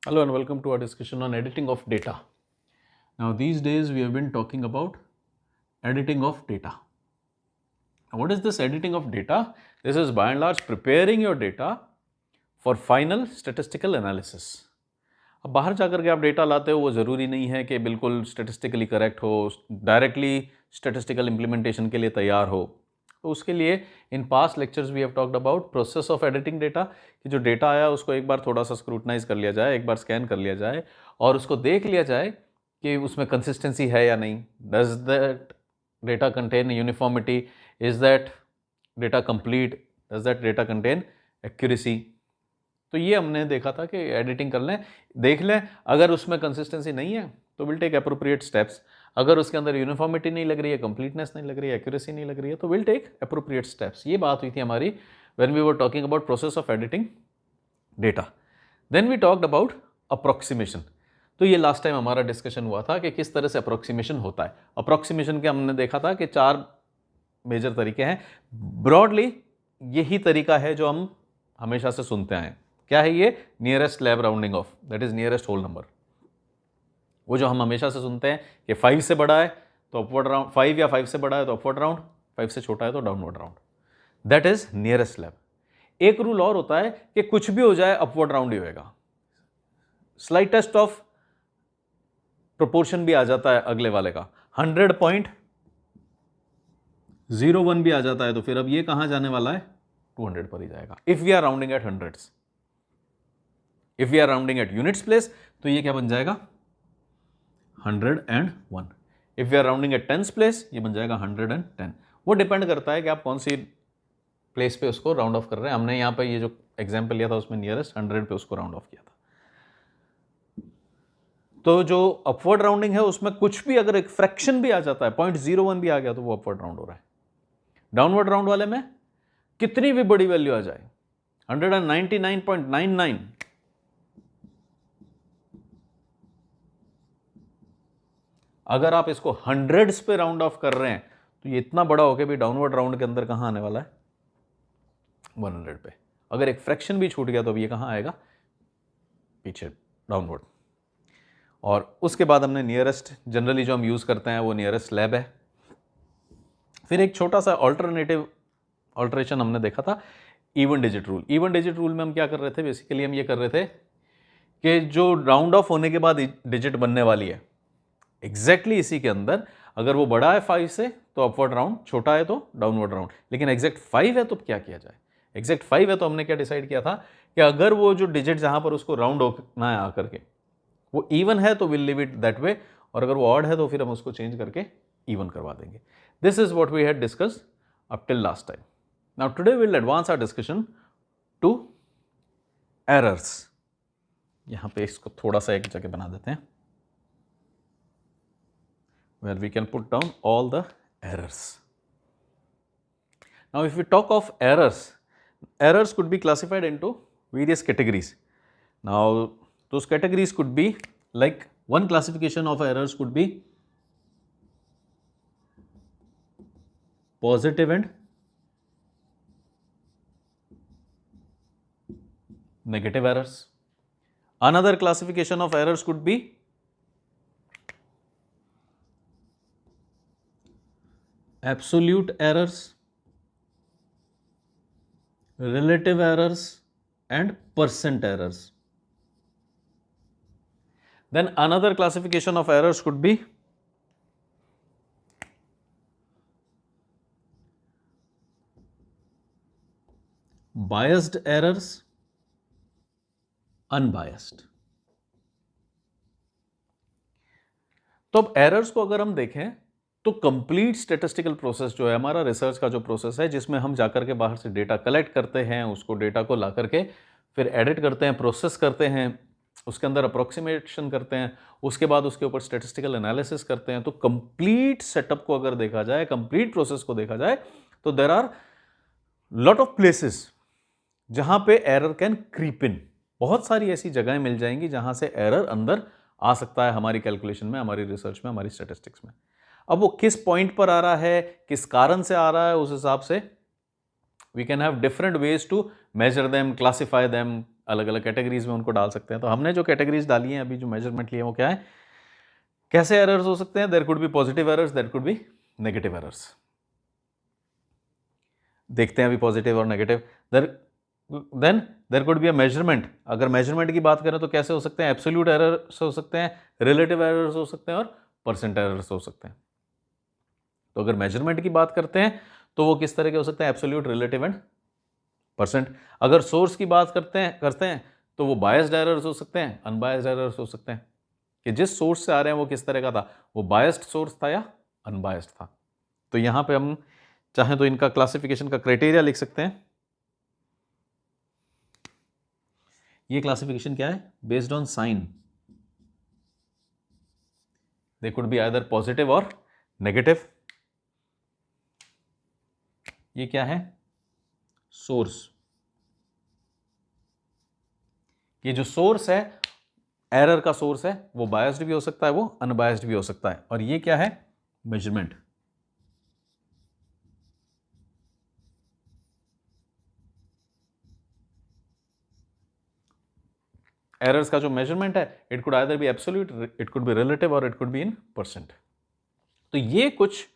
Hello and welcome to our discussion on editing of data. Now, these days we have been talking about editing of data. Now, what is this editing of data? This is by and large preparing your data for final statistical analysis. अब बाहर जाकर के आप data लाते हो, वो ज़रूरी नहीं है कि बिल्कुल स्टेटिस्टिकली करेक्ट हो, डायरेक्टली स्टेटिस्टिकल इम्प्लीमेंटेशन के लिए तैयार हो। तो उसके लिए in past lectures we have talked about process of editing data, कि जो डेटा आया उसको एक बार थोड़ा सा स्क्रूटनाइज कर लिया जाए, एक बार स्कैन कर लिया जाए और उसको देख लिया जाए कि उसमें कंसिस्टेंसी है या नहीं। Does that data contain uniformity, is that data complete, does that data contain accuracy. तो ये हमने देखा था कि एडिटिंग कर लें, देख लें, अगर उसमें कंसिस्टेंसी नहीं है तो विल टेक अप्रोप्रिएट स्टेप्स। अगर उसके अंदर यूनिफॉर्मिटी नहीं लग रही है, कंप्लीटनेस नहीं लग रही है, एक्यूरेसी नहीं लग रही है, तो विल टेक अप्रोप्रिएट स्टेप्स। ये बात हुई थी हमारी when we were talking about process of editing data. Then we talked about approximation. तो ये लास्ट टाइम हमारा डिस्कशन हुआ था कि किस तरह से अप्रोक्सीमेशन होता है। अप्रोक्सीमेशन के हमने देखा था कि 4 मेजर तरीके हैं। ब्रॉडली यही तरीका है जो हम हमेशा से सुनते आए हैं। क्या है ये? Nearest lab rounding off, that is nearest whole number. वो जो हम हमेशा से सुनते हैं कि 5 से बड़ा है तो अपवर्ड राउंड, 5 या 5 से बड़ा है तो अपवर्ड राउंड, 5 से छोटा है तो downward round, that is nearest lab. एक रूल और होता है कि कुछ भी हो जाए अपवर्ड राउंड ही होएगा। स्लाइटेस्ट ऑफ प्रोपोर्शन भी आ जाता है अगले वाले का, 100.01 भी आ जाता है तो फिर अब ये कहां जाने वाला है? 200 पर ही जाएगा। If we are rounding at hundreds, if we are rounding at units place तो ये क्या बन जाएगा? 101। If we are rounding at tens place ये बन जाएगा 110। वो डिपेंड करता है कि आप कौन सी प्लेस पे उसको राउंड ऑफ कर रहे हैं। हमने यहाँ पे ये जो एग्जाम्पल लिया था उसमें नियरेस्ट 100 पे उसको राउंड ऑफ किया था। तो जो अपवर्ड राउंडिंग है उसमें कुछ भी अगर एक फ्रैक्शन भी आ जाता है, 0.01 भी आ गया तो वो अपवर्ड राउंड हो रहा है। डाउनवर्ड राउंड वाले में कितनी भी बड़ी वैल्यू आ जाए, 199.99, अगर आप इसको हंड्रेड्स पे राउंड ऑफ कर रहे हैं तो ये इतना बड़ा हो के भी डाउनवर्ड राउंड के अंदर कहां आने वाला है? 100 पे। अगर एक फ्रैक्शन भी छूट गया तो ये कहां आएगा? पीछे, डाउनवर्ड। और उसके बाद हमने नियरेस्ट, जनरली जो हम यूज करते हैं वो नियरेस्ट लैब है। फिर एक छोटा सा ऑल्टरेशन हमने देखा था, even digit rule. Even digit rule में हम क्या कर रहे थे? बेसिकली हम ये कर रहे थे कि जो राउंड ऑफ होने के बाद डिजिट बनने वाली है, एग्जैक्टली इसी के अंदर अगर वो बड़ा है 5 से तो अपवर्ड राउंड, छोटा है तो डाउनवर्ड राउंड। लेकिन एग्जैक्ट 5 है तो क्या किया जाए? एग्जैक्ट 5 है तो हमने क्या डिसाइड किया था कि अगर वो जो डिजिट जहां पर उसको राउंड होना है आकर के वो इवन है तो will leave it that way, और अगर वो ऑड है तो फिर हम उसको चेंज करके इवन करवा देंगे। This is what we had discussed up till last time. Now today will advance our discussion to errors. यहां पे इसको थोड़ा सा एक जगह बना देते हैं where we can put down all the errors. Now, if we talk of errors, errors could be classified into various categories. Now, those categories could be like, one classification of errors could be positive and negative errors. Another classification of errors could be absolute errors, relative errors and percent errors. Then another classification of errors could be biased errors, unbiased. तो अब errors को अगर हम देखें तो complete statistical process जो है हमारा, रिसर्च का जो प्रोसेस है जिसमें हम जाकर के बाहर से डेटा कलेक्ट करते हैं, उसको डेटा को ला करके फिर एडिट करते हैं, प्रोसेस करते हैं, उसके अंदर अप्रोक्सीमेशन करते हैं, उसके बाद उसके ऊपर स्टैटिस्टिकल एनालिसिस करते हैं। तो कंप्लीट सेटअप को अगर देखा जाए, कंप्लीट प्रोसेस को देखा जाए तो there are lot of places जहां पे एरर कैन क्रीप इन। बहुत सारी ऐसी जगहें मिल जाएंगी जहां से एरर अंदर आ सकता है हमारी कैलकुलेशन में, हमारी रिसर्च में, हमारी स्टैटिस्टिक्स में। अब वो किस पॉइंट पर आ रहा है, किस कारण से आ रहा है, उस हिसाब से we can have different ways to measure them, classify them, अलग अलग कैटेगरीज में उनको डाल सकते हैं। तो हमने जो कैटेगरीज डाली हैं अभी, जो मेजरमेंट लिए वो क्या है, कैसे एरर्स हो सकते हैं, there could be positive errors, there could be negative errors. देखते हैं अभी पॉजिटिव और negative. Then there could be a measurement. अगर मेजरमेंट की बात करें तो कैसे हो सकते हैं, एब्सोल्यूट एरर्स हो सकते हैं, रिलेटिव एरर्स हो सकते हैं और परसेंट एरर्स हो सकते हैं। तो अगर मेजरमेंट की बात करते हैं तो वो किस तरह के हो सकते हैं, एब्सोल्यूट, रिलेटिव एंड परसेंट। अगर सोर्स की बात करते हैं तो वो बायस्ड एरर्स हो सकते हैं, अनबायस्ड एरर्स हो सकते हैं, कि जिस सोर्स से आ रहे हैं वो किस तरह का था, वो बायस्ड सोर्स था या अनबायस्ड था। तो यहां पे हम चाहें तो इनका क्लासिफिकेशन का क्राइटेरिया लिख सकते हैं। ये क्लासिफिकेशन क्या है, based on sign, they could be either positive और नेगेटिव। ये क्या है, सोर्स। ये जो सोर्स है, एरर का सोर्स है, वो बायस्ड भी हो सकता है, वो अनबायस्ड भी हो सकता है। और ये क्या है, मेजरमेंट। एरर्स का जो मेजरमेंट है, it could either be absolute, it could be relative और it could be in percent. तो ये कुछ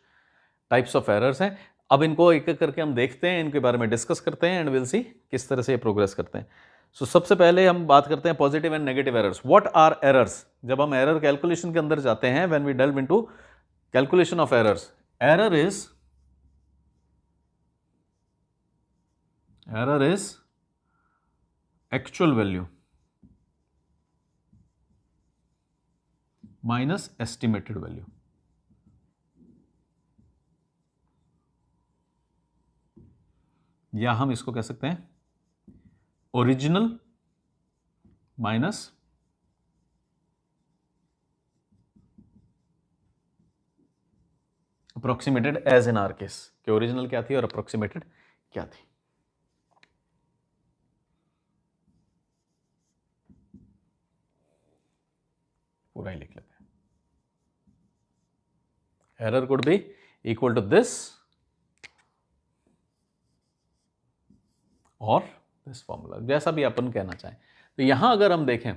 टाइप्स ऑफ एरर्स हैं। अब इनको एक एक करके हम देखते हैं, इनके बारे में डिस्कस करते हैं एंड विल सी किस तरह से ये प्रोग्रेस करते हैं। सो सबसे पहले हम बात करते हैं positive and negative errors. What are errors? जब हम एरर कैलकुलेशन के अंदर जाते हैं, when we delve into calculation of errors, error is actual value minus estimated value. या हम इसको कह सकते हैं original minus approximated, as in our case, कि ओरिजिनल क्या थी और अप्रोक्सीमेटेड क्या थी। पूरा ही लिख लेते हैं। Error could be equal to this और दिस फॉर्मूला, जैसा भी अपन कहना चाहें। तो यहां अगर हम देखें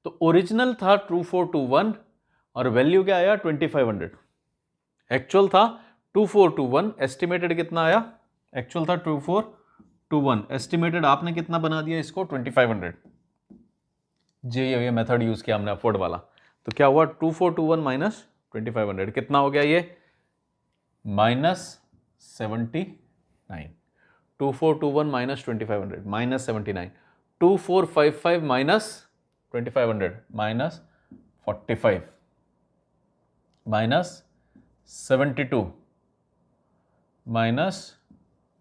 तो ओरिजिनल था 2421 और वैल्यू क्या आया 2500। एक्चुअल था 2421, एस्टिमेटेड कितना आया, एक्चुअल था 2421, एस्टिमेटेड आपने कितना बना दिया इसको 2500। ये मेथड यूज किया हमने अपवर्ड वाला। तो क्या हुआ 2421 माइनस 2500, कितना हो गया ये, -79। 2421 minus 2500 minus 79, 2455 minus 2500 minus 45 minus 72 minus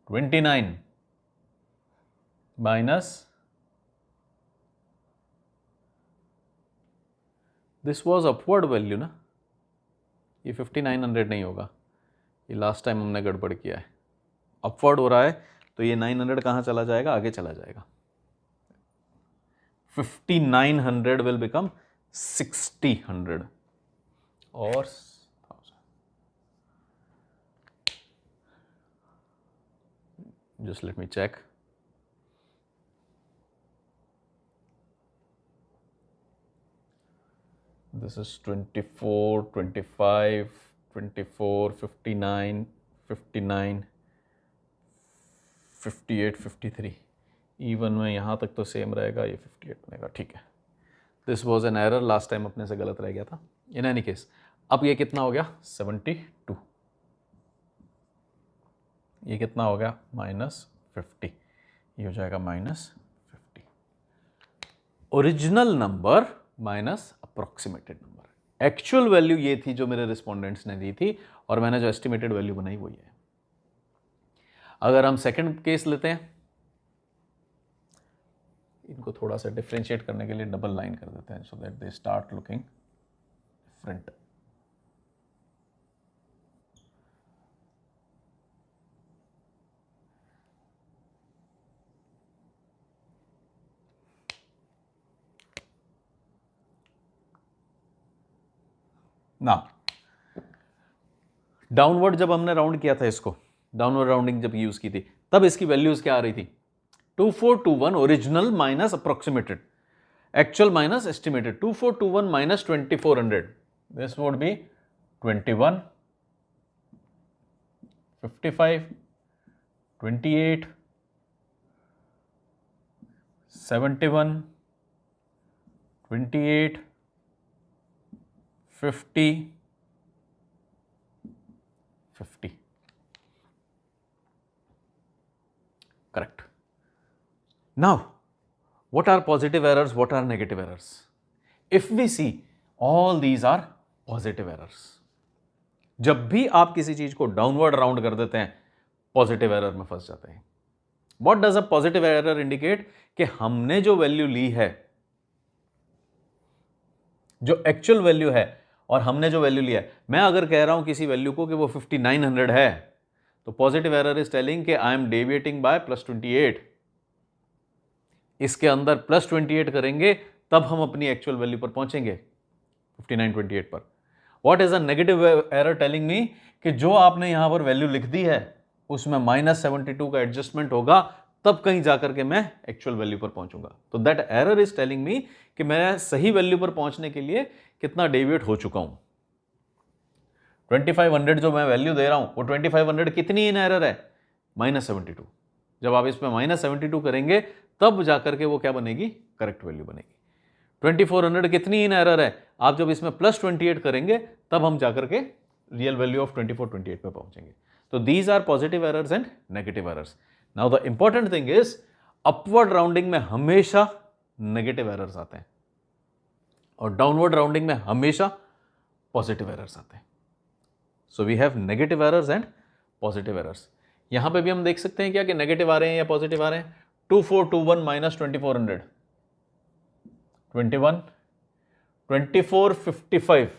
29 minus, this was upward value ना, ये 5900 नहीं होगा, ये लास्ट टाइम हमने गड़बड़ किया है। अपवर्ड हो रहा है तो ये 900 कहाँ चला जाएगा, आगे चला जाएगा। 5900 विल बिकम 6000 और 1000। Just let me check. This is 24, 25, 24, 59, 59, 58, 53। Even में यहाँ तक तो सेम रहेगा, ये 58 बनेगा, ठीक है। This was an error, last time अपने से गलत रह गया था। इन एनी केस अब ये कितना हो गया 72, ये कितना हो गया -50, ये हो जाएगा -50। Original number minus approximated number. Actual value ये थी जो मेरे रिस्पोंडेंट्स ने दी थी और मैंने जो एस्टिमेटेड वैल्यू बनाई वो ये है। अगर हम सेकंड केस लेते हैं, इनको थोड़ा सा डिफ्रेंशिएट करने के लिए डबल लाइन कर देते हैं so that they start looking different. ना डाउनवर्ड जब हमने राउंड किया था इसको, डाउनवर्ड राउंडिंग जब यूज की थी, तब इसकी वैल्यूज क्या आ रही थी, 2421 original minus approximated, actual minus estimated. 2421 minus 2400, this would be 21, 55, 28, 71, 28, 50, 50. Correct. Now, what are positive errors? What are negative errors? If we see, all these are positive errors. जब भी आप किसी चीज को डाउनवर्ड राउंड कर देते हैं, पॉजिटिव एरर में फंस जाते हैं. What does a positive error indicate? कि हमने जो वैल्यू ली है, जो एक्चुअल वैल्यू है, और हमने जो वैल्यू लिया है, मैं अगर कह रहा हूं किसी वैल्यू को कि वो 5900 है, तो पॉजिटिव एरर इज टेलिंग कि आई एम डेविएटिंग बाय +28. इसके अंदर +28 करेंगे तब हम अपनी एक्चुअल वैल्यू पर पहुंचेंगे 5928 पर. What is a negative error telling me? कि जो आपने यहां पर वैल्यू लिख दी है उसमें -72 का एडजस्टमेंट होगा, तब कहीं जाकर के मैं एक्चुअल वैल्यू पर पहुंचूंगा. तो that error is telling me कि मैं सही वैल्यू पर पहुंचने के लिए कितना डेविएट हो चुका हूं. 2500 जो मैं वैल्यू दे रहा हूं, वो 2500 कितनी इन एरर है? -72. जब आप इसमें -72 करेंगे तब जाकर के वो क्या बनेगी? करेक्ट वैल्यू बनेगी. 2400 कितनी इन एरर है? आप जब इसमें +28 करेंगे तब हम जाकर के रियल वैल्यू ऑफ 2428 पे पहुंचेंगे. तो these are positive errors and negative errors. Now the important thing is, upward rounding में हमेशा नेगेटिव एरर्स आते हैं और डाउनवर्ड राउंडिंग में हमेशा पॉजिटिव एरर्स आते हैं. So we have negative errors and positive errors. यहां पे भी हम देख सकते हैं क्या कि नेगेटिव आ रहे हैं या पॉजिटिव आ रहे हैं. 2421 minus 2400, 21, 2455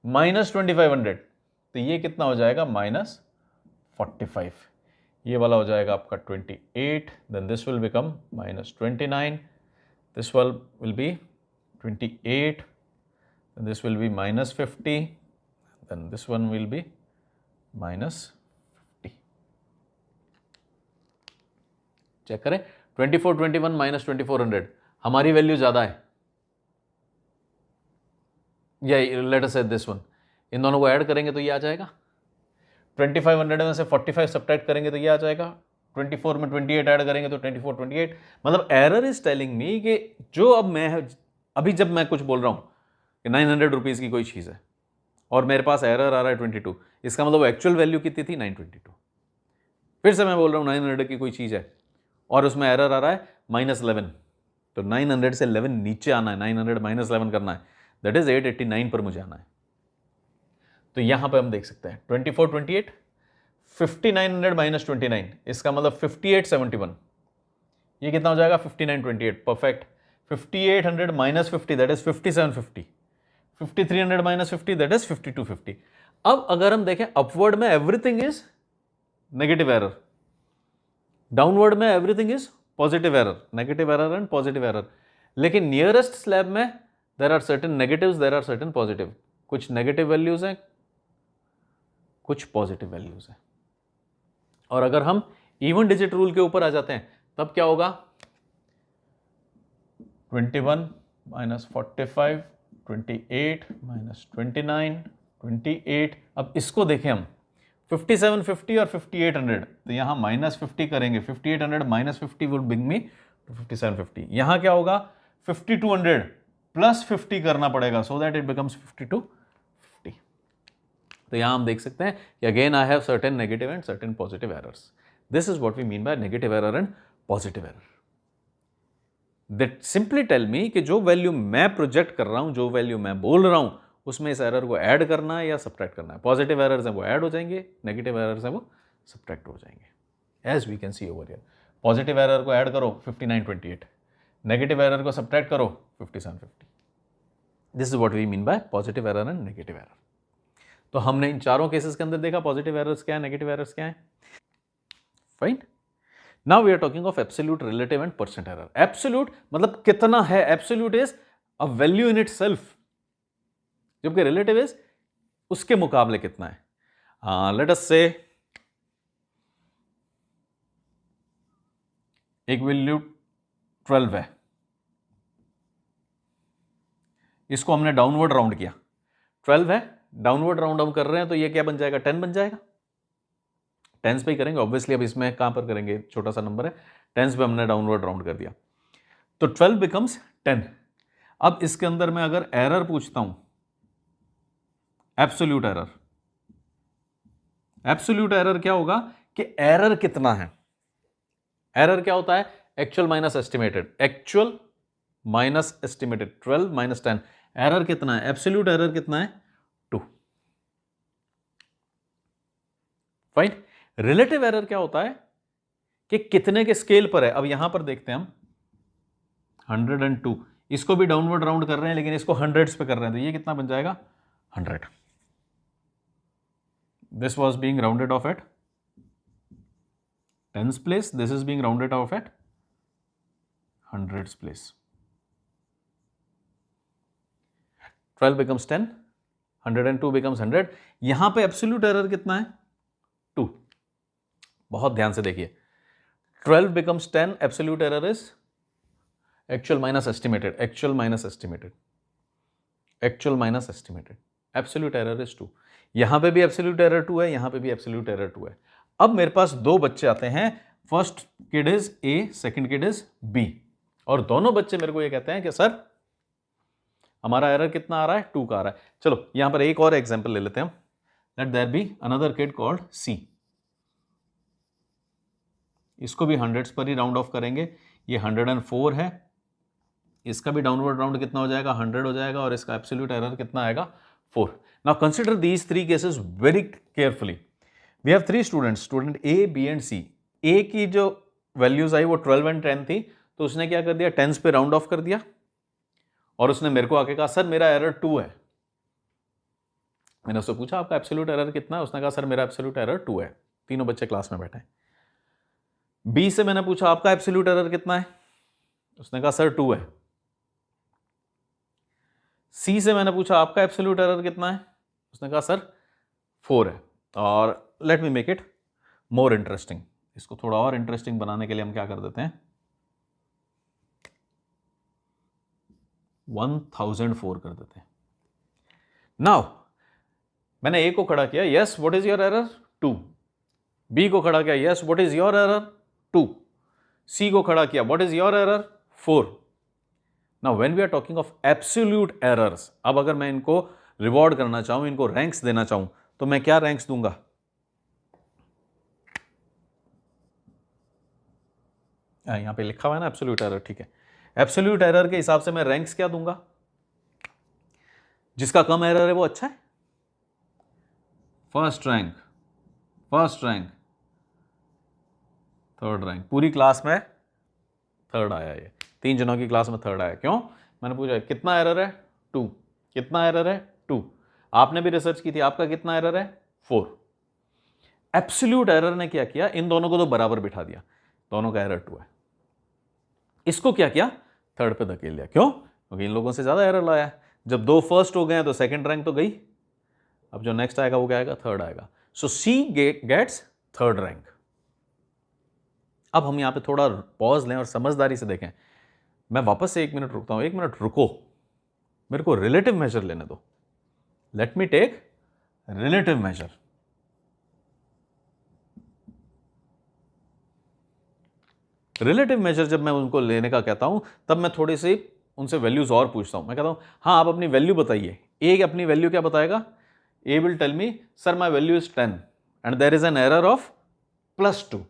minus 2500, तो ये कितना हो जाएगा? -45. ये वाला हो जाएगा आपका 28, then this will become -29, this one will be 28, then this will be -50, then this one will be -50. Check करें, 2421 माइनस 2400, हमारी वैल्यू ज्यादा है, या लेट अस से दिस वन. इन दोनों को ऐड करेंगे तो ये आ जाएगा. 2500 में से 45 सब्ट्रैक्ट करेंगे तो ये आ जाएगा. 24 में 28 ऐड करेंगे तो 24 28. मतलब एरर इज टेलिंग मी कि जो अभी जब मैं कुछ बोल रहा हूं कि 900 रुपीज की कोई चीज है और मेरे पास एरर आ रहा है 22, इसका मतलब एक्चुअल वैल्यू कितनी थी? 922. फिर से मैं बोल रहा हूं 900 की कोई चीज है और उसमें एरर आ रहा है -11, तो 900 से 11 नीचे आना है, 900 -11 करना है, दैट इज 889 पर मुझे आना है. तो यहां पे हम देख सकते हैं 2428, 5900 - 29, इसका मतलब 5871. ये कितना हो जाएगा? 5928. Perfect. 5800 - 50 that is 5750. 5300 - 50 that is 5250. अब अगर हम देखें अपवर्ड में everything is negative error, downward में everything is positive error, negative error and positive error. लेकिन नियरेस्ट स्लैब में there are certain negatives, there are certain positive. कुछ नेगेटिव वैल्यूज हैं, कुछ पॉजिटिव वैल्यूज हैं. और अगर हम इवन डिजिट रूल के ऊपर आ जाते हैं तब क्या होगा? 21 - 45, 28 - 29, 28. अब इसको देखें हम 5750 और 5800, तो यहां -50 करेंगे. 5800 - 50 विल ब्रिंग मी टू 5750. यहां क्या होगा? 5200 + 50 करना पड़ेगा, सो दैट इट बिकम्स 5250. तो यहां हम देख सकते हैं कि again I have certain negative and certain positive errors. This is what we mean by negative error and positive error. That simply tell me कि जो वैल्यू मैं प्रोजेक्ट कर रहा हूं, जो वैल्यू मैं बोल रहा हूं, उसमें इस एरर को ऐड करना है या सब्ट्रैक्ट करना है. पॉजिटिव एरर्स हैं वो ऐड हो जाएंगे, नेगेटिव एरर्स हैं वो सब्ट्रैक्ट हो जाएंगे. As we can see over here, positive error को ऐड करो 5928, नेगेटिव एरर को सब्ट्रैक्ट करो 5750. This is what we mean by positive error and negative error. तो हमने इन चारों केसेस के अंदर देखा पॉजिटिव एरर्स क्या है, नेगेटिव एरर्स क्या है. Fine. Now we are talking of absolute, relative and percent error. Absolute मतलब कितना है, absolute is a value in itself, जबकि रिलेटिव इज उसके मुकाबले कितना है. लेट अस से एक वैल्यू 12 है, इसको हमने डाउनवर्ड राउंड किया, 12 है, डाउनवर्ड राउंड हम कर रहे हैं तो ये क्या बन जाएगा, 10 बन जाएगा। टेंस पे ही करेंगे ऑब्वियसली, अब इसमें कहां पर करेंगे, छोटा सा नंबर है, टेंस पे हमने डाउनवर्ड राउंड कर दिया, तो 12 बिकम्स 10। अब इसके अंदर मैं अगर एरर पूछता हूं, एब्सोल्यूट एरर, एब्सोल्यूट एरर क्या होगा कि एरर कितना है, एरर क्या होता है, actual minus estimated, actual minus estimated, 12 minus 10, error कितना है, एब्सोल्यूट एरर कितना है, 2। फाइन। रिलेटिव एरर क्या होता है कि कितने के स्केल पर है। अब यहां पर देखते हैं हम 102, इसको भी डाउनवर्ड राउंड कर रहे हैं लेकिन इसको हंड्रेड्स पे कर रहे हैं, तो ये कितना बन जाएगा, 100। This was being rounded off at tens place, this is being rounded off at hundreds place. 12 becomes 10, 102 becomes 100। यहां पे एब्सोल्यूट एरर कितना है, 2। बहुत ध्यान से देखिए, 12 becomes 10, absolute error is actual minus estimated, actual minus estimated, actual minus estimated, absolute error is 2। यहां पे भी एब्सोल्यूट एरर 2 है, यहां पे भी एब्सोल्यूट एरर 2 है। अब मेरे पास दो बच्चे आते हैं, first kid is A, second kid is B, और दोनों बच्चे मेरे को ये कहते हैं कि सर हमारा एरर कितना आ रहा है, 2 का आ रहा है। चलो यहां पर एक और एग्जांपल ले लेते हैं हम, let there be another kid called C, इसको भी हंड्रेड्स पर ही राउंड ऑफ करेंगे, ये 104 है, इसका भी डाउनवर्ड राउंड कितना हो जाएगा, 100 हो जाएगा, और इसका एब्सोल्यूट एरर कितना आएगा, 4। Now consider these 3 cases very carefully. We have 3 students, student A, B and C. A की जो वैल्यूज आई वो 12 एंड 10 थी, तो उसने क्या कर दिया, टेंस पे राउंड ऑफ कर दिया, और उसने मेरे को आके कहा सर मेरा एरर 2 है। मैंने उससे पूछा आपका एब्सोल्यूट एरर कितना है, उसने कहा सर मेरा एब्सोल्यूट एरर 2 है। तीनों बच्चे क्लास में बैठे हैं। बी से मैंने पूछा आपका एब्सोल्यूट एरर कितना है, उसने कहा सर 2 है। सी से मैंने पूछा आपका एब्सोल्यूट एरर कितना है, उसने कहा सर 4 है। और let me make it more interesting, इसको थोड़ा और इंटरेस्टिंग बनाने के लिए हम क्या कर देते हैं, 1004 कर देते हैं। नाउ मैंने ए को खड़ा किया, yes what is your error, 2। B को खड़ा किया, yes what is your error, 2। C को खड़ा किया, what is your error, 4। Now when we are talking of absolute errors, अब अगर मैं इनको रिवॉर्ड करना चाहूं, इनको रैंक्स देना चाहूं, तो मैं क्या रैंक्स दूंगा, यहां पे लिखा हुआ है ना एब्सोल्यूट एरर, ठीक है। एब्सोल्यूट एरर के हिसाब से मैं रैंक्स क्या दूंगा, जिसका कम एरर है वो अच्छा है, first rank, first rank, third rank, पूरी क्लास में थर्ड आया, ये 3 जनों की क्लास में थर्ड आया। क्यों, मैंने पूछा कितना एरर है, 2। कितना एरर है, 2। आपने भी रिसर्च की थी, आपका कितना एरर है, 4। एब्सोल्यूट एरर ने क्या किया, इन दोनों को तो बराबर बिठा दिया, दोनों का एरर 2 है। इसको क्या किया, थर्ड पे धकेल दिया। क्यों, क्योंकि इन लोगों से ज्यादा एरर लाया। जब 2 फर्स्ट हो गए तो सेकंड रैंक तो गई, अब जो नेक्स्ट आएगा वो क्या आएगा, थर्ड आएगा। सो सी गेट्स थर्ड रैंक। अब हम यहां पे थोड़ा पॉज लें और समझदारी से देखें। मैं वापस से 1 मिनट रुकता हूं, 1 मिनट रुको, मेरे को रिलेटिव मेजर लेने दो। Let me take relative measure. Relative measure जब मैं उनको लेने का कहता हूं, तब मैं थोड़ी सी उनसे वैल्यूज और पूछता हूं। मैं कहता हूं हाँ आप अपनी वैल्यू बताइए। ए अपनी वैल्यू क्या बताएगा, A will tell me sir my value is 10 and there is an error of +2।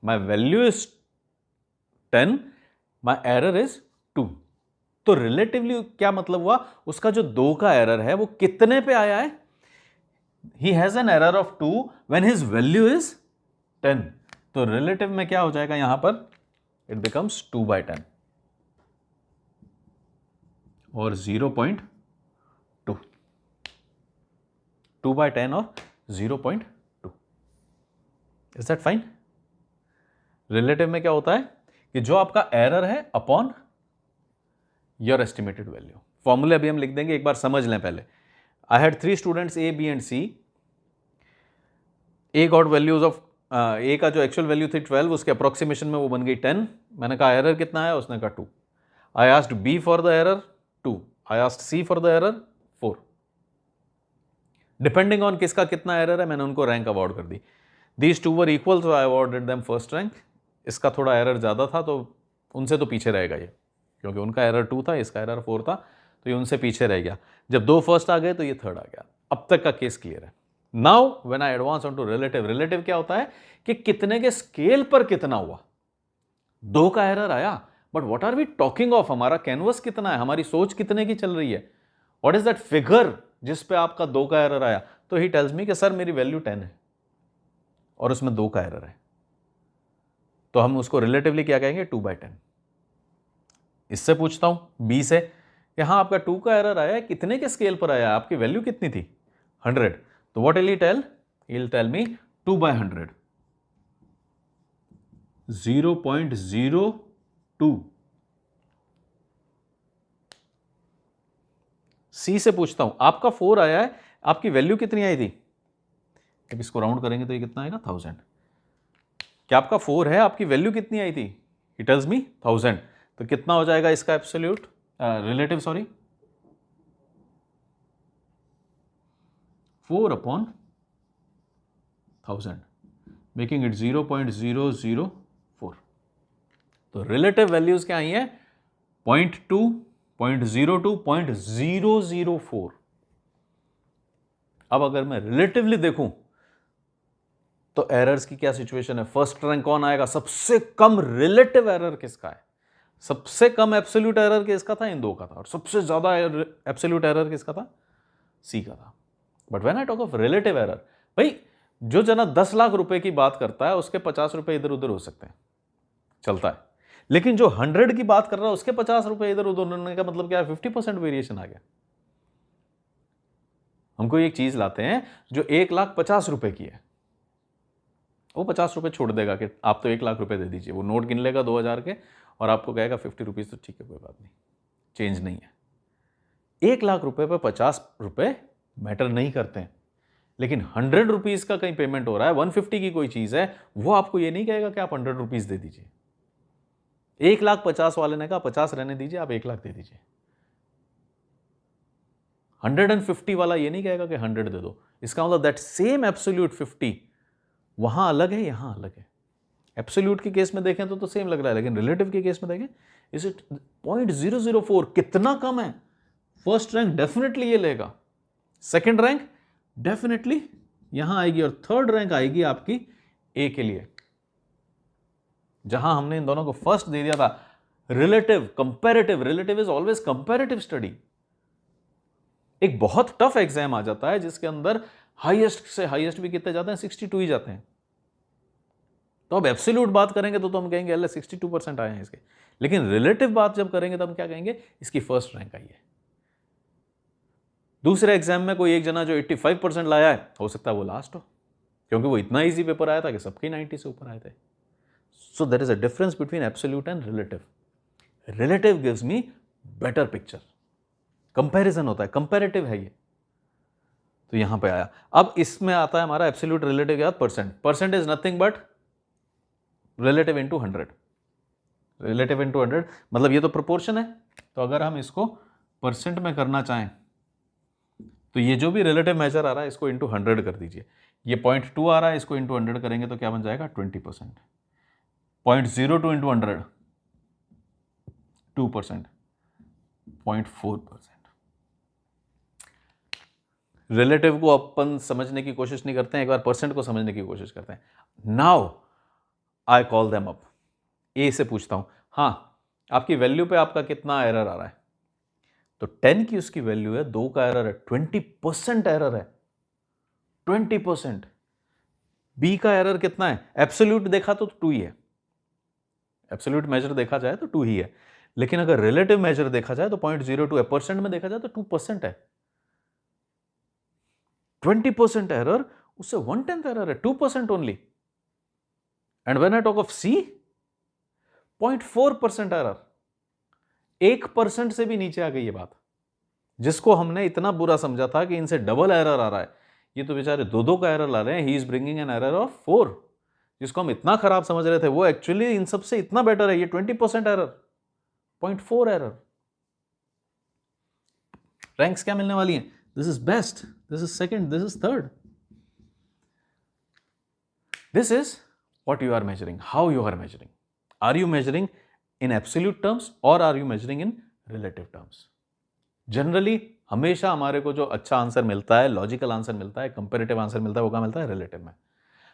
My value is 10, my error is 2। तो रिलेटिवली क्या मतलब हुआ, उसका जो 2 का एरर है वो कितने पे आया है, he has an error of 2 when his value is 10। तो रिलेटिव में क्या हो जाएगा, यहां पर इट बिकम्स 2/10 और 0.2, 2/10 और 0.2। Is that fine. रिलेटिव में क्या होता है कि जो आपका एरर है अपॉन योर एस्टिमेटेड वैल्यू। फॉर्मूले अभी हम लिख देंगे, एक बार समझ लें पहले। I had 3 students A, B and C. A got values of A का जो एक्चुअल वैल्यू थी 12, उसके अप्रोक्सीमेशन में वो बन गई 10। मैंने कहा एरर कितना है, उसने कहा 2। I asked B for the error 2, I asked C for the error 4। Depending on किसका कितना एरर है मैंने उनको रैंक अवार्ड कर दी। These two were equal, so I awarded them first rank. इसका थोड़ा एरर ज़्यादा था तो उनसे तो पीछे रहेगा ये, क्योंकि उनका एरर 2 था, इसका एरर 4 था, तो ये उनसे पीछे रह गया। जब 2 फर्स्ट आ गए तो ये थर्ड आ गया। अब तक का केस क्लियर है। Now when I advance on to relative, relative क्या होता है कि कितने के स्केल पर कितना हुआ। 2 का एरर आया, but what are we talking of, हमारा कैनवस कितना है, हमारी सोच कितने की चल रही है, व्हाट इज दैट फिगर जिस पे आपका 2 का एरर आया। तो ही टेल्स मी कि सर मेरी वैल्यू 10 है और उसमें 2 का एरर है, तो हम उसको रिलेटिवली क्या कहेंगे, 2/10। इससे पूछता हूं बी से कि हाँ आपका 2 का एरर आया है, कितने के स्केल पर आया, आपकी वैल्यू कितनी थी, 100। तो what will he tell, he will tell me 2/100, 0.02। C से पूछता हूं आपका 4 आया है, आपकी वैल्यू कितनी आई थी, अब इसको राउंड करेंगे तो ये कितना आएगा, 1000। क्या आपका 4 है, आपकी वैल्यू कितनी आई थी, ही टेल्स मी 1000। तो कितना हो जाएगा इसका absolute relative, sorry 4/1000, making it 0.004। तो रिलेटिव वैल्यूज क्या आई है, 0.2, 0.02, 0.004। अब अगर मैं रिलेटिवली देखूं तो एरर्स की क्या सिचुएशन है, फर्स्ट रैंक कौन आएगा, सबसे कम रिलेटिव एरर किसका है, सबसे कम एब्सोल्यूट एरर किसका था, इन 2 का था, और सबसे ज्यादा एब्सोल्यूट एरर किसका था, सी का था। But when I talk of relative error, भाई जो जना 10 लाख रुपए की बात करता है उसके 50 रुपए इधर उधर हो सकते हैं, चलता है, लेकिन जो 100 की बात कर रहा है उसके 50 रुपए इधर उधर होने का मतलब क्या है, 50% वेरिएशन आ गया। हमको एक चीज लाते हैं जो 1,50,000 रुपए की है, वो 50 रुपए छोड़ देगा कि आप तो 1 लाख रुपए दे दीजिए, वो नोट गिन लेगा 2000 के और आपको कहेगा 50 रुपीज, तो ठीक है कोई बात नहीं, चेंज नहीं है। 1 लाख रुपए पे 50 रुपए मैटर नहीं करते हैं, लेकिन 100 रुपीज का कहीं पेमेंट हो रहा है, 150 की कोई चीज है, वो आपको ये नहीं कहेगा कि आप 100 रुपीज दे दीजिए। 1,50,000 वाले ने कहा 50 रहने दीजिए, आप 1 लाख दे दीजिए। 150 वाला ये नहीं कहेगा कि 100 दे दो। इसका मतलब दैट सेम एब्सोल्यूट 50 वहां अलग है, यहां अलग है। एब्सोल्यूट के केस में देखें तो सेम लग रहा है, लेकिन रिलेटिव के केस में देखें इज इट 0.004, कितना कम है। फर्स्ट रैंक डेफिनेटली ये लेगा, सेकंड रैंक डेफिनेटली यहां आएगी, और थर्ड रैंक आएगी आपकी ए के लिए, जहां हमने इन दोनों को फर्स्ट दे दिया था। Relative, comparative, relative is always comparative study. एक बहुत टफ एग्जाम आ जाता है जिसके अंदर हाईएस्ट से हाईएस्ट भी कितने जाते हैं, 62 ही जाते हैं। तो अब एब्सोल्यूट बात करेंगे तो हम कहेंगे अल्लाह 62% आए हैं इसके, लेकिन रिलेटिव बात जब करेंगे तो हम क्या कहेंगे, इसकी फर्स्ट रैंक आई है। दूसरे एग्जाम में कोई एक जना जो 85% लाया है, हो सकता है वो लास्ट हो, क्योंकि वो इतना इजी पेपर आया था कि सबके 90 से ऊपर आए थे। So there is a difference between absolute and relative. Relative gives me better picture, comparison होता है, कंपैरेटिव है ये। तो यहां पे आया। अब इसमें आता है हमारा एब्सोल्यूट रिलेटिव के बाद percent. Percent is nothing but relative into 100। Relative into 100 मतलब ये तो प्रोपोर्शन है, तो अगर हम इसको परसेंट में करना चाहें तो ये जो भी रिलेटिव मेजर आ रहा है इसको इनटू 100 कर दीजिए। ये 0.2 आ रहा है, इसको इनटू 100 करेंगे तो क्या बन जाएगा, 20%। 0.02 इंटू 100 2%, 0.4%। रिलेटिव को अपन समझने की कोशिश नहीं करते हैं, एक बार परसेंट को समझने की कोशिश करते हैं। Now I call them up. A से पूछता हूं, हाँ आपकी वैल्यू पे आपका कितना एरर आ रहा है, तो 10 की उसकी वैल्यू है, 2 का एरर है, 20% एरर है, 20%। बी का एरर कितना है, एब्सोल्यूट देखा तो 2 ही है, एब्सोल्यूट मेजर देखा जाए तो 2 ही है, लेकिन अगर रिलेटिव मेजर देखा जाए तो 0.02 है, परसेंट में देखा जाए तो 2% है। 20% एरर, उससे 1/10 एरर है, 2% only. And when I talk of C, 0.4% error, 1% से भी नीचे आ गई ये बात। जिसको हमने इतना बुरा समझा था कि इनसे डबल एरर आ रहा है, ये तो बेचारे 2-2 का एरर ला रहे हैं। He is bringing N error of 4। जिसको हम इतना खराब समझ रहे थे वो एक्चुअली इन सब से इतना बेटर है। ये 20% एरर, 0.4 एरर। रैंक्स क्या मिलने वाली हैं? This is best, this is second, this is third. This is what you are measuring, how you are measuring. Are you measuring in absolute terms or are you measuring in relative terms? Generally हमेशा हमारे को जो अच्छा answer मिलता है, logical answer मिलता है, comparative answer मिलता है, वो क्या मिलता है? रिलेटिव में।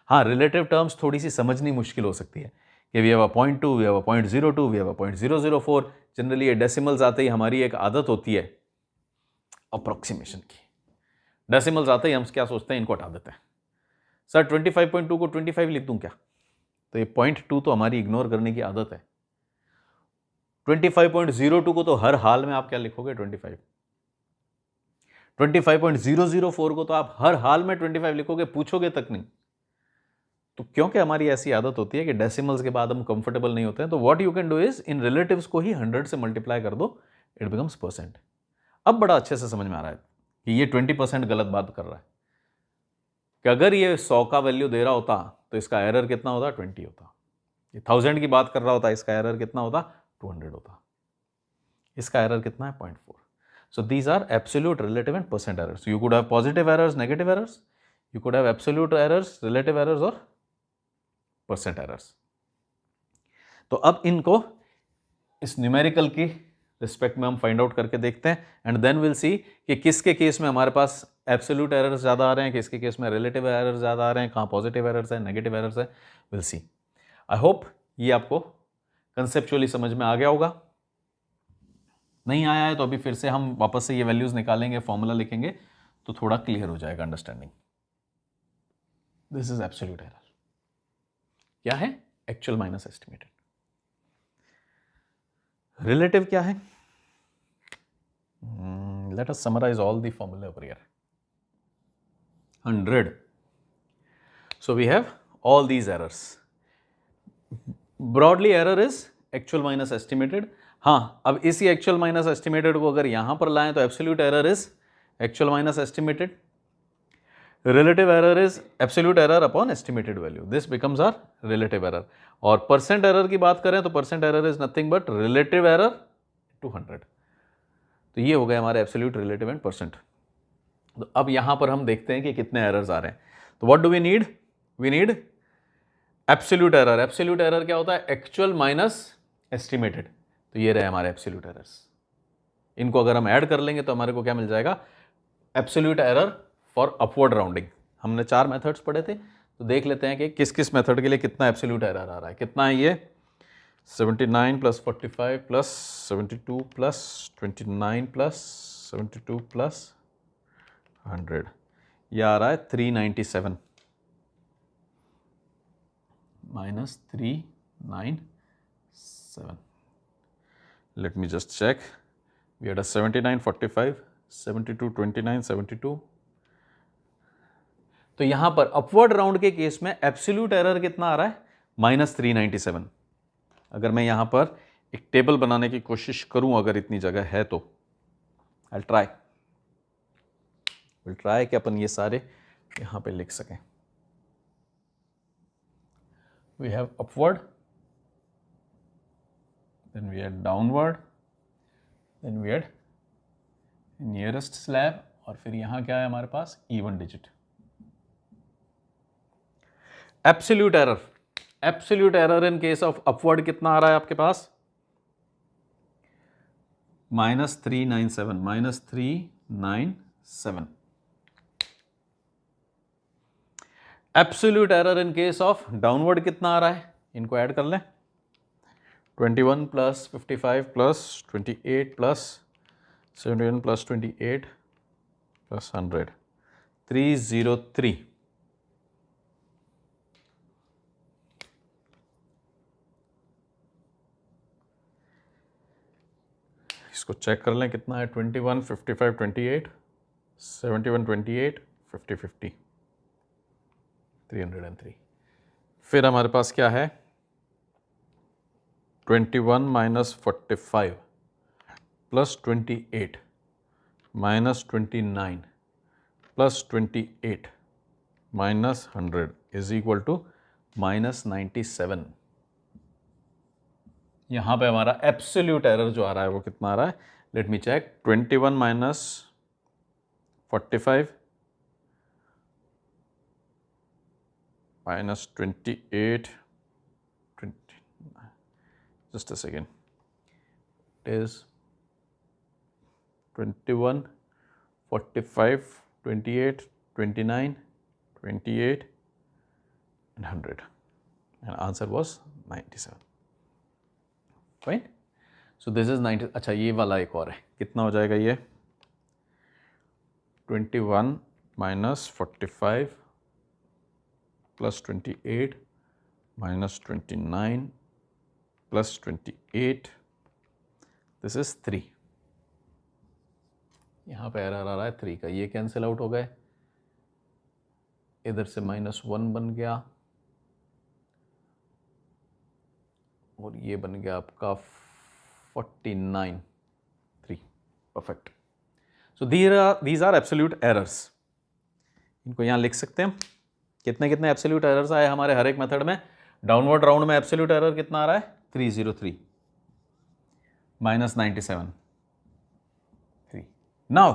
हाँ, रिलेटिव टर्म्स थोड़ी सी समझनी मुश्किल हो सकती है कि we have a 0.2, we have a 0.02, we have a 0.004। Generally ये डेसिमल्स आते ही हमारी एक आदत होती है अप्रोक्सीमेशन की। डेसिमल्स आते ही हम क्या सोचते हैं, इनको हटा देते हैं। सर 25.2 को 25 लिख दूं क्या? तो ये 0.2 तो हमारी इग्नोर करने की आदत है। 25.02 को तो हर हाल में आप क्या लिखोगे? 25। 25.004 को तो आप हर हाल में 25 लिखोगे, पूछोगे तक नहीं। तो क्योंकि हमारी ऐसी आदत होती है कि डेसिमल्स के बाद हम कंफर्टेबल नहीं होते हैं, तो what you can do is in relatives को ही 100 से मल्टीप्लाई कर दो, इट बिकम्स परसेंट। अब बड़ा अच्छे से समझ में आ रहा है कि ये 20% गलत बात कर रहा है कि अगर ये 100 का वैल्यू दे रहा होता तो इसका एरर कितना होता? 20 होता। ये 1000 की बात कर रहा होता, इसका एरर कितना होता? 200 होता। इसका एरर कितना है? 0.4। So these are absolute, relative and percent errors. So you could have positive errors, negative errors. You could have absolute errors, relative errors और percent errors. तो अब इनको इस न्यूमेरिकल की रिस्पेक्ट में हम फाइंड आउट करके देखते हैं एंड देन विल सी कि किसके केस में हमारे पास एब्सोल्यूट एरर्स ज़्यादा आ रहे हैं, किसके केस में रिलेटिव एरर्स ज़्यादा आ रहे हैं, कहाँ पॉजिटिव एरर्स है, नेगेटिव एरर्स है, विल सी। आई होप ये आपको कंसेप्चुअली समझ में आ गया होगा। नहीं आया है तो अभी फिर से हम वापस से ये वैल्यूज निकालेंगे, फॉर्मूला लिखेंगे तो थोड़ा क्लियर हो जाएगा understanding. This is absolute error. क्या है? Actual minus estimated. रिलेटिव क्या है? Let us summarise all the formula over here. 100. So we have all these errors. Broadly error is actual minus estimated. हाँ, अब इसी एक्चुअल माइनस एस्टिमेटेड को अगर यहां पर लाएं तो absolute error is actual minus estimated, relative error is absolute error upon estimated value, this becomes our relative error. और परसेंट एरर की बात करें तो percent error is nothing but relative error to 100। तो ये हो गए हमारे एब्सोल्यूट, रिलेटिव एंड परसेंट। तो अब यहां पर हम देखते हैं कि कितने एरर्स आ रहे हैं। तो what do we need? We need absolute error. Absolute error क्या होता है? Actual minus estimated. तो ये रहे हमारे एब्सोल्यूट एरर्स। इनको अगर हम ऐड कर लेंगे तो हमारे को क्या मिल जाएगा? Absolute error for upward rounding. हमने 4 मेथड्स पढ़े थे, तो देख लेते हैं कि किस किस मेथड के लिए कितना एब्सोल्यूट एरर आ रहा है। कितना है ये? 79 plus 45 plus 72 plus 29 plus 72 plus 100, यह आ रहा है 397 minus 397. Let me just check. We had a 79, 45, 72, 29, 72. तो यहां पर अपवर्ड राउंड के केस में एब्सोल्यूट एरर कितना आ रहा है? -397। अगर मैं यहां पर एक टेबल बनाने की कोशिश करूं, अगर इतनी जगह है तो आई विल ट्राई कि अपन ये सारे यहां पे लिख सकें। We have upward, then we had downward, then we had nearest slab, और फिर यहां क्या है हमारे पास? even digit. Absolute error. Absolute error in case of upward कितना आ रहा है आपके पास? -397, -397. Absolute error in case of downward कितना आ रहा है? इनको ऐड कर लें। 21 plus 55 plus 28 plus 71 plus 28 plus 100, 303। इसको चेक कर लें कितना है? 21, 55, 28, 71, 28, 50, 50, 303। फिर हमारे पास क्या है? 21 minus 45 plus 28 minus 29 plus 28 minus 100 is equal to -97। यहाँ पे हमारा एब्सोल्यूट एरर जो आ रहा है वो कितना आ रहा है? Let me check. 21 - 45 -28 20, just a second, it is 21 45 28 29 28 and 100 and answer was 97. Fine. So this is 90. अच्छा ये वाला एक और है, कितना हो जाएगा ये? 21 - 45 plus 28 minus 29 plus 28, this is 3. यहाँ पे एरर आ रहा है 3 का, ये कैंसिल आउट हो गए, इधर से -1 बन गया और ये बन गया आपका 49 3. Perfect. So these are absolute errors. इनको यहाँ लिख सकते हैं. कितने कितने एब्सोल्यूट एरर्स आए हमारे हर एक मेथड में? डाउनवर्ड राउंड में एब्सोल्यूट एरर कितना आ रहा है? 303 -97 3. नाउ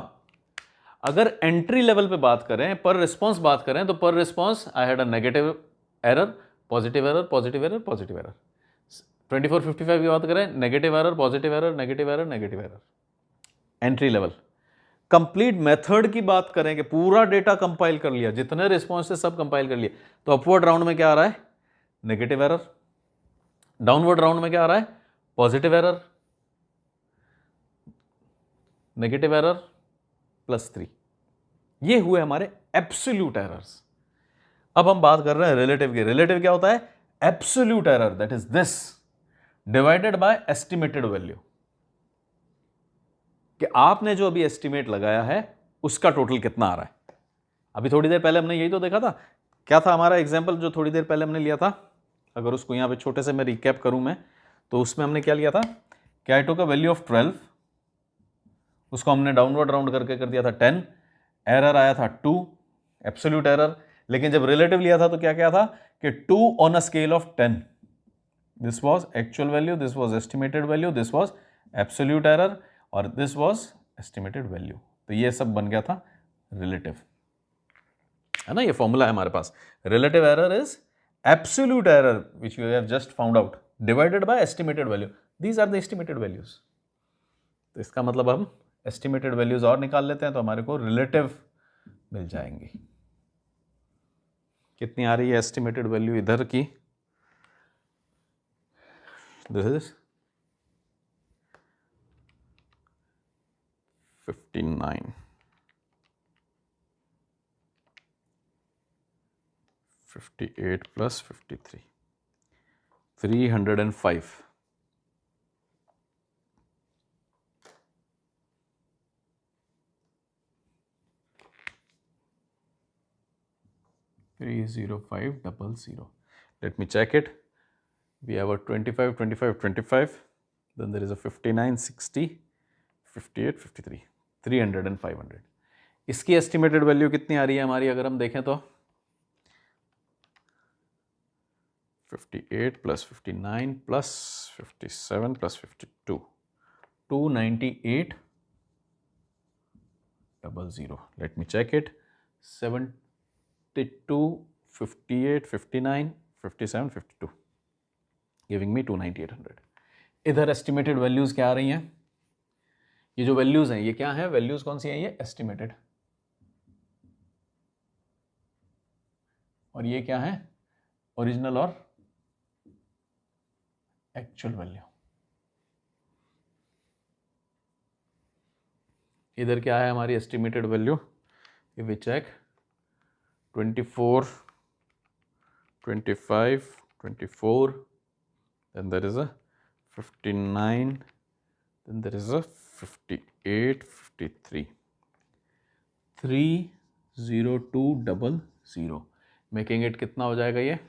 अगर एंट्री लेवल पे बात करें, पर रिस्पॉन्स बात करें, तो पर response I had a negative error, positive error, positive error, positive error. 2455 की बात करें, negative error, positive error, negative error, negative error. Entry level. Complete method की बात करें कि पूरा डेटा कंपाइल कर लिया, जितने रिस्पॉन्स सब कंपाइल कर लिए, तो अपवर्ड राउंड में क्या आ रहा है? Negative error. डाउनवर्ड राउंड में क्या आ रहा है? Positive error, negative error +3. ये हुए हमारे एब्सोल्यूट एरर्स. अब हम बात कर रहे हैं रिलेटिव की. रिलेटिव क्या होता है? Absolute error, that is this divided by estimated value. कि आपने जो अभी एस्टिमेट लगाया है उसका टोटल कितना आ रहा है. अभी थोड़ी देर पहले हमने यही तो देखा था. क्या था हमारा एग्जांपल जो थोड़ी देर पहले हमने लिया था? अगर उसको यहाँ पे छोटे से मैं रिकैप करूँ मैं, तो उसमें हमने क्या लिया था कि आई टुक अ वैल्यू ऑफ 12, उसको हमने डाउनवर्ड राउंड करके कर दिया था 10, एरर आया था 2, एब्सोल्यूट एरर. लेकिन जब रिलेटिव लिया था तो क्या क्या था कि 2 on a scale of 10. This was actual value, this was estimated value, this was absolute error और दिस वॉज एस्टिमेटेड वैल्यू. तो ये सब बन गया था रिलेटिव, है ना. ये फॉर्मूला है हमारे पास. Relative error is absolute error which you have just found out divided by estimated value. These are the estimated values. तो इसका मतलब हम एस्टिमेटेड वैल्यूज और निकाल लेते हैं तो हमारे को रिलेटिव मिल जाएंगी. कितनी आ रही है एस्टिमेटेड वैल्यू इधर की? This is 59, 58 plus 53, 305. $30500. Let me check it. We have a 25, 25, 25. Then there is a 59, 60, 58, 53. 300 and 500. इसकी एस्टिमेटेड वैल्यू कितनी आ रही है हमारी अगर हम देखें तो? 58 plus 59 plus 57 plus 52. 29800. Let me check it. 72, 58, 59, 57, 52. Giving me 29800. इधर एस्टिमेटेड वैल्यूज क्या आ रही हैं? ये जो वैल्यूज हैं ये क्या है? वैल्यूज कौन सी हैं? ये एस्टिमेटेड. और ये क्या है? ओरिजिनल और एक्चुअल वैल्यू. इधर क्या है हमारी estimated value? If we check 24, 25, 24, then there is a 59, then there is a 58, 53, 30200. Making it कितना हो जाएगा ये?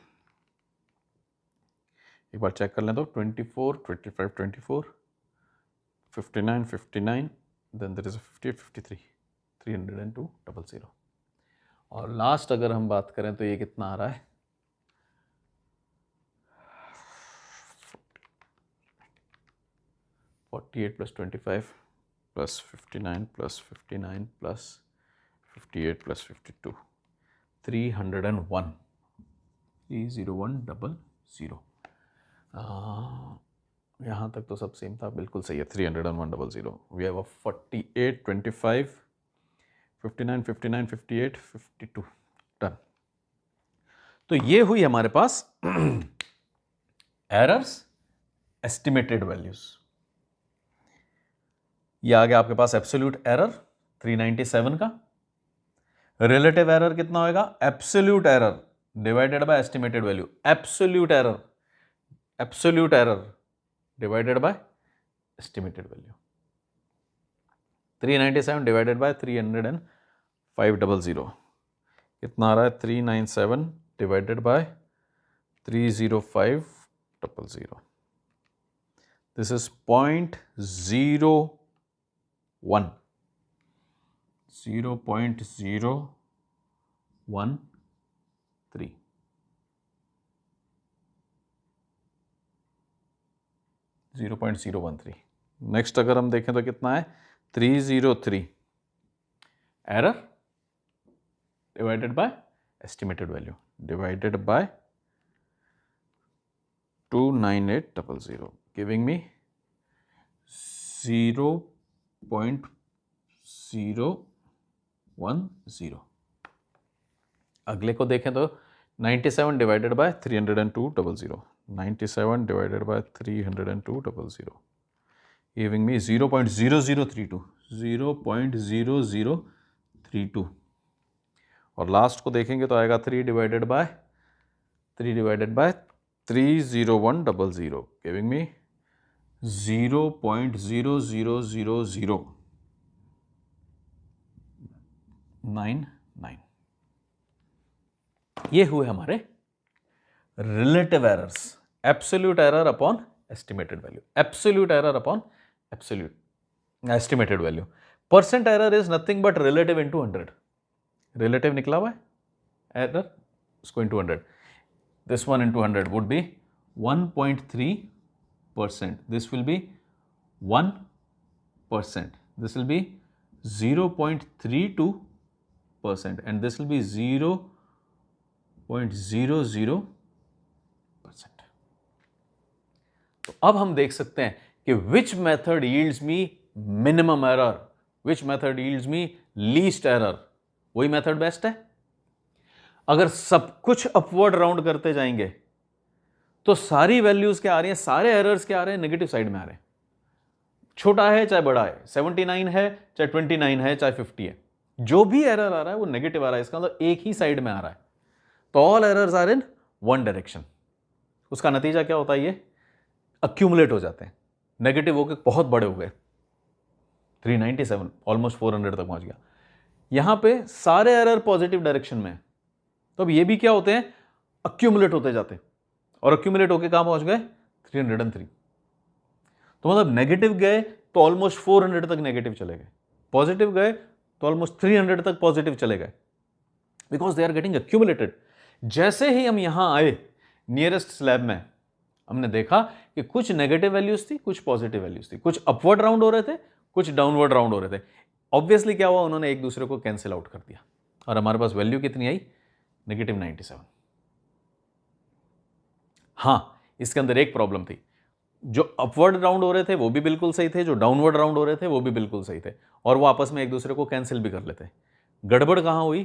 एक बार चेक कर लें तो 24, 25, 24, 59, 59, then there is a 58, 53, 30200. और लास्ट अगर हम बात करें तो ये कितना आ रहा है? 48 plus 25 plus 59 plus 59 plus 58 plus 52, 301, 30100. यहाँ तक तो सब सेम था, बिल्कुल सही है, 30100. We have 48, 25, 59, 59, 58, 52. डन. तो ये हुई हमारे पास एरर्स, एस्टिमेटेड वैल्यूज. ये आ गया आपके पास एब्सोल्यूट एरर 397 का. रिलेटिव एरर कितना होगा? Absolute error divided by estimated value. Absolute error divided by estimated value. 397 divided by 30500 कितना आ रहा है? 397 divided by 30500. This is 0.01, 0.013. Next अगर हम देखें तो कितना है? 303 error divided by estimated value divided by 29800 giving me 0.010. अगले को देखें तो 97 divided by 30200, 97 divided by 30200 giving me 0.0032, 0.0032. और लास्ट को देखेंगे तो आएगा 3 डिवाइडेड बाय 30100 गिविंग मी 0.00099. ये हुए हमारे relative errors. Absolute error upon estimated value, absolute error upon absolute estimated value. Percent error is nothing but relative into 100. Relative निकला हुआ है, एरर उसको into 100. This one into 100 would be 1.3%. This will be 1%. This will be 0.32% and this will be 0.00%. तो अब हम देख सकते हैं कि which method yields me minimum error, which method yields me least error. वही मेथड बेस्ट है. अगर सब कुछ अपवर्ड राउंड करते जाएंगे तो सारी वैल्यूज क्या आ रही हैं, सारे एरर्स क्या आ रहे हैं? नेगेटिव साइड में आ रहे हैं. छोटा है चाहे बड़ा है, 79 है चाहे 29 है चाहे 50 है, जो भी एरर आ रहा है वो नेगेटिव आ रहा है. इसका मतलब एक ही साइड में आ रहा है. तो all errors are in one direction. उसका नतीजा क्या होता है? ये अक्यूमुलेट हो जाते हैं, नेगेटिव होकर बहुत बड़े हो गए. 397 ऑलमोस्ट 400 तक पहुंच गया. यहां पे सारे एरर पॉजिटिव डायरेक्शन में है, तो अब ये भी क्या होते हैं? अक्यूमुलेट होते जाते हैं. और अक्यूमुलेट होकर कहां पहुंच गए? 303. तो मतलब नेगेटिव गए तो ऑलमोस्ट 400 तक नेगेटिव चले गए, पॉजिटिव गए तो ऑलमोस्ट 300 तक पॉजिटिव चले गए, because they are getting accumulated. जैसे ही हम यहां आए नियरेस्ट स्लैब में, हमने देखा कि कुछ नेगेटिव वैल्यूज थी, कुछ पॉजिटिव वैल्यूज थी, कुछ अपवर्ड राउंड हो रहे थे, कुछ डाउनवर्ड राउंड हो रहे थे. ऑब्वियसली क्या हुआ? उन्होंने एक दूसरे को कैंसिल आउट कर दिया और हमारे पास वैल्यू कितनी आई? -97. हां, इसके अंदर एक प्रॉब्लम थी. जो अपवर्ड राउंड हो रहे थे वो भी बिल्कुल सही थे, जो डाउनवर्ड राउंड हो रहे थे वो भी बिल्कुल सही थे, और वो आपस में एक दूसरे को कैंसिल भी कर लेते. गड़बड़ कहां हुई?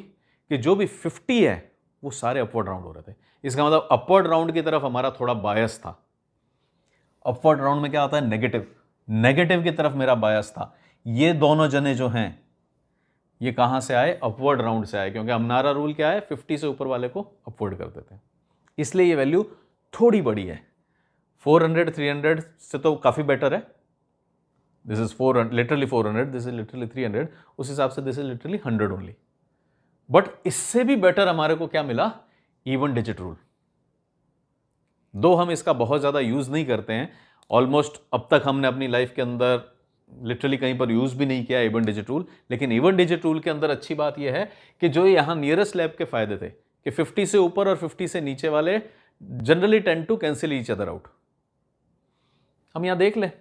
कि जो भी 50 है वो सारे अपवर्ड राउंड हो रहे थे. इसका मतलब अपवर्ड राउंड की तरफ हमारा थोड़ा बायस था. अपवर्ड राउंड में क्या आता है? नेगेटिव. नेगेटिव की तरफ मेरा बायस था. ये दोनों जने जो हैं ये कहां से आए? अपवर्ड राउंड से आए, क्योंकि हमारा रूल क्या है? 50 से ऊपर वाले को अपवर्ड कर देते हैं. इसलिए ये वैल्यू थोड़ी बड़ी है. 400 300 से तो काफी बेटर है. This is 400, literally 400, this is literally 300. उस हिसाब से this is literally 100 only. But इससे भी बेटर हमारे को क्या मिला? Even digit rule. दो हम इसका बहुत ज्यादा यूज नहीं करते हैं, ऑलमोस्ट अब तक हमने अपनी लाइफ के अंदर लिटरली कहीं पर यूज भी नहीं किया इवन डिजिट रूल. लेकिन इवन डिजिट रूल के अंदर अच्छी बात यह है कि जो यहां नियरेस्ट लैब के फायदे थे कि 50 से ऊपर और 50 से नीचे वाले generally tend to cancel each other out. हम यहां देख लें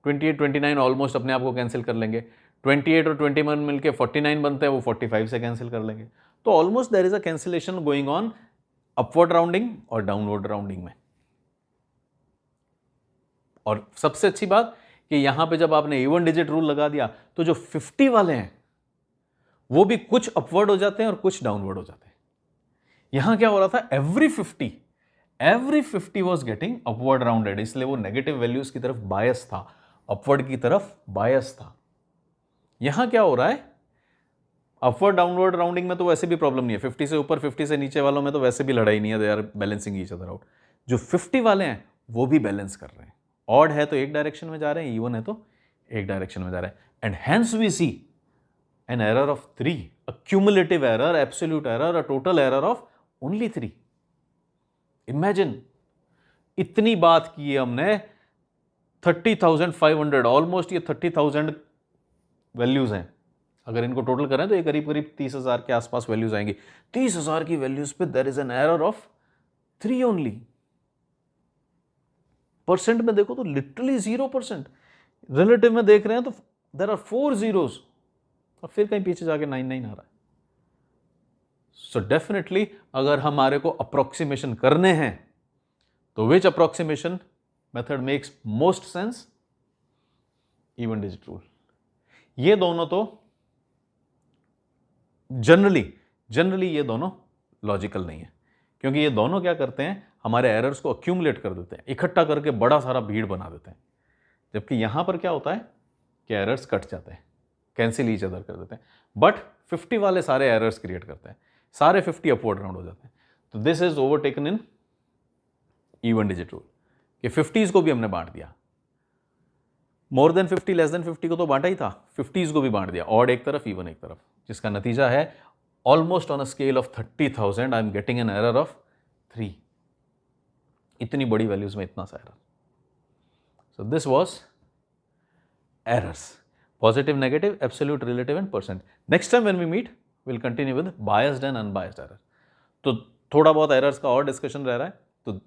28, 29 ऑलमोस्ट अपने आप को कैंसिल कर लेंगे, 28 और 21 मिलके 49 बनते हैं, वो 45 से कैंसिल कर लेंगे। तो almost there is a cancellation going on upward rounding और डाउनवर्ड राउंडिंग में। और सबसे अच्छी बात कि यहां पे जब आपने इवन डिजिट रूल लगा दिया तो जो 50 वाले हैं वो भी कुछ अपवर्ड हो जाते हैं और कुछ डाउनवर्ड हो जाते हैं। यहां क्या हो रहा था, every 50 was getting upward rounded, इसलिए वो नेगेटिव वैल्यूज की तरफ बायस था, अपवर्ड की तरफ बायस था। यहां क्या हो रहा है, अपवर्ड डाउनवर्ड राउंडिंग में तो वैसे भी प्रॉब्लम नहीं है, 50 से ऊपर 50 से नीचे वालों में तो वैसे भी लड़ाई नहीं है, they are balancing each other out. जो 50 वाले हैं वो भी बैलेंस कर रहे हैं, ऑड है तो एक डायरेक्शन में जा रहे हैं, इवन है तो एक डायरेक्शन में जा रहे हैं। And hence we see an error of 3, a cumulative error, absolute error, a total error of only 3। Imagine, इतनी बात की है हमने, 30,500, ऑलमोस्ट ये 30,000 वैल्यूज हैं। अगर इनको टोटल करें तो ये करीब करीब 30,000 के आसपास वैल्यूज आएंगी। 30,000 की वैल्यूज पे there is an error of 3 only. Percent में देखो तो लिटरली 0%, रिलेटिव में देख रहे हैं तो देयर आर 4 zeros और फिर कहीं पीछे जाके 99 आ रहा है। सो डेफिनेटली अगर हमारे को अप्रोक्सीमेशन करने हैं तो which approximation method makes most sense, even digit rule. ये दोनों तो जनरली ये दोनों लॉजिकल नहीं है, क्योंकि ये दोनों क्या करते हैं, हमारे एरर्स को अक्यूमुलेट कर देते हैं, इकट्ठा करके बड़ा सारा भीड़ बना देते हैं। जबकि यहां पर क्या होता है कि एरर्स कट जाते हैं, कैंसिल ईच अदर कर देते हैं। बट 50 वाले सारे एरर्स क्रिएट करते हैं, सारे 50 अपवर्ड राउंड हो जाते हैं। तो this is overtaken in even digit rule कि 50s को भी हमने बांट दिया, मोर देन 50 लेस देन 50 को तो बांटा ही था, 50s को भी बांट दिया, ऑड एक तरफ इवन एक तरफ, जिसका नतीजा है almost on a scale of 30,000 I am getting an error of 3। इतनी बड़ी वैल्यूज में इतना सा error. So this was errors, positive, negative, absolute, relative and percent. Next time when we meet will continue with biased and unbiased error. तो थोड़ा बहुत errors का और डिस्कशन रह रहा है, तो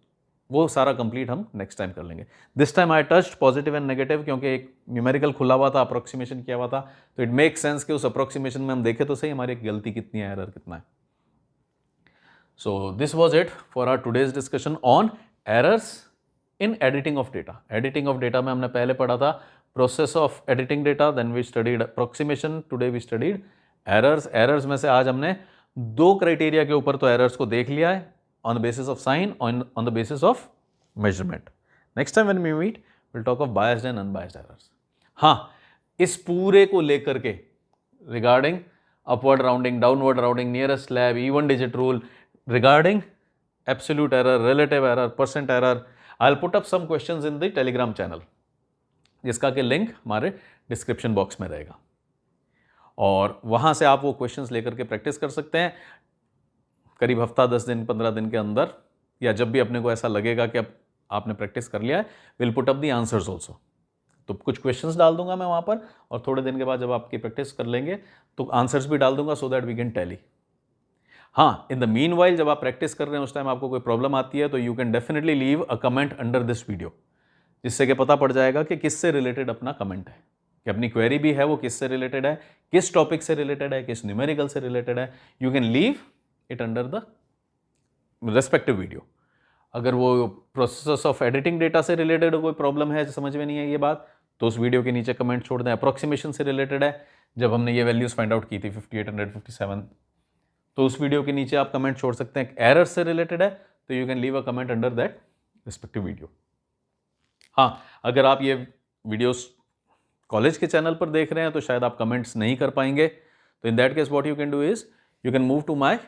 वो सारा कंप्लीट हम नेक्स्ट टाइम कर लेंगे। This time I touched positive and negative क्योंकि एक न्यूमेरिकल खुला हुआ था, अप्रोक्सीमेशन किया हुआ था, तो इट मेक सेंस कि उस अप्रोक्सीमेशन में हम देखें तो सही हमारी गलती कितनी है, एरर कितना है। So this was it for our today's discussion on errors in editing of data. Editing of data में हमने पहले पढ़ा था process of editing data, then we studied approximation, today we studied errors. Errors में से आज हमने 2 क्राइटेरिया के ऊपर तो एरर्स को देख लिया है, on the basis of sign, on the basis of measurement. Next time when we meet, we'll talk of biased and unbiased errors. हाँ, इस पूरे को लेकर के regarding upward rounding, downward rounding, nearest slab, even digit rule, regarding absolute error, relative error, percent error, I'll put up some questions in the Telegram channel, जिसका के link हमारे description box में रहेगा, और वहाँ से आप वो क्वेश्चंस लेकर के प्रैक्टिस कर सकते हैं। करीब हफ्ता 10 दिन 15 दिन के अंदर, या जब भी अपने को ऐसा लगेगा कि अब आपने प्रैक्टिस कर लिया है, will put up the answers also. तो कुछ क्वेश्चंस डाल दूंगा मैं वहाँ पर, और थोड़े दिन के बाद जब आपकी प्रैक्टिस कर लेंगे तो आंसर्स भी डाल दूंगा, so that we can tally. हाँ, इन द मीन वाइल जब आप प्रैक्टिस कर रहे हैं उस टाइम आपको कोई प्रॉब्लम आती है तो you can definitely leave a comment under this video, जिससे कि पता पड़ जाएगा कि किससे रिलेटेड अपना कमेंट है, कि अपनी क्वेरी भी है वो किससे रिलेटेड है, किस टॉपिक से रिलेटेड है, किस न्यूमेरिकल से रिलेटेड है। You can leave it under the respective video. अगर वो प्रोसेस ऑफ एडिटिंग डेटा से रिलेटेड कोई प्रॉब्लम है, समझ में नहीं है ये बात, तो उस वीडियो के नीचे कमेंट छोड़ दें। अप्रोक्सीमेशन से रिलेटेड है, जब हमने ये वैल्यूज फाइंड आउट की थी 5857, तो उस वीडियो के नीचे आप कमेंट छोड़ सकते हैं। एरर से रिलेटेड है तो you can leave a comment under that respective video. हाँ, अगर आप ये वीडियोस कॉलेज के चैनल पर देख रहे हैं तो शायद आप कमेंट्स नहीं कर पाएंगे, तो in that case what you can do is you can move to my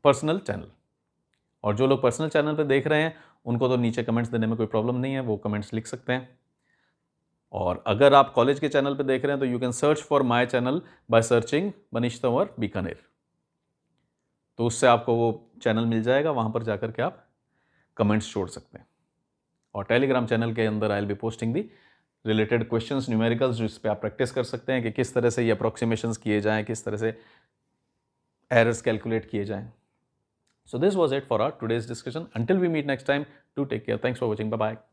personal channel. और जो लोग पर्सनल चैनल पे देख रहे हैं उनको तो नीचे कमेंट्स देने में कोई प्रॉब्लम नहीं है, वो कमेंट्स लिख सकते हैं। और अगर आप कॉलेज के चैनल पे देख रहे हैं तो you can search for my channel by searching Manish Tanwar Bikaner, तो उससे आपको वो चैनल मिल जाएगा, वहाँ पर जाकर के आप कमेंट्स छोड़ सकते हैं। और टेलीग्राम चैनल के अंदर I will be posting the related questions, numericals, जिस पे आप प्रैक्टिस कर सकते हैं कि किस तरह से ये अप्रोक्सीमेशंस किए जाएं, किस तरह से एरर्स कैलकुलेट किए जाएं। So this was it for our today's discussion. Until we meet next time, do take care. Thanks for watching. Bye-bye.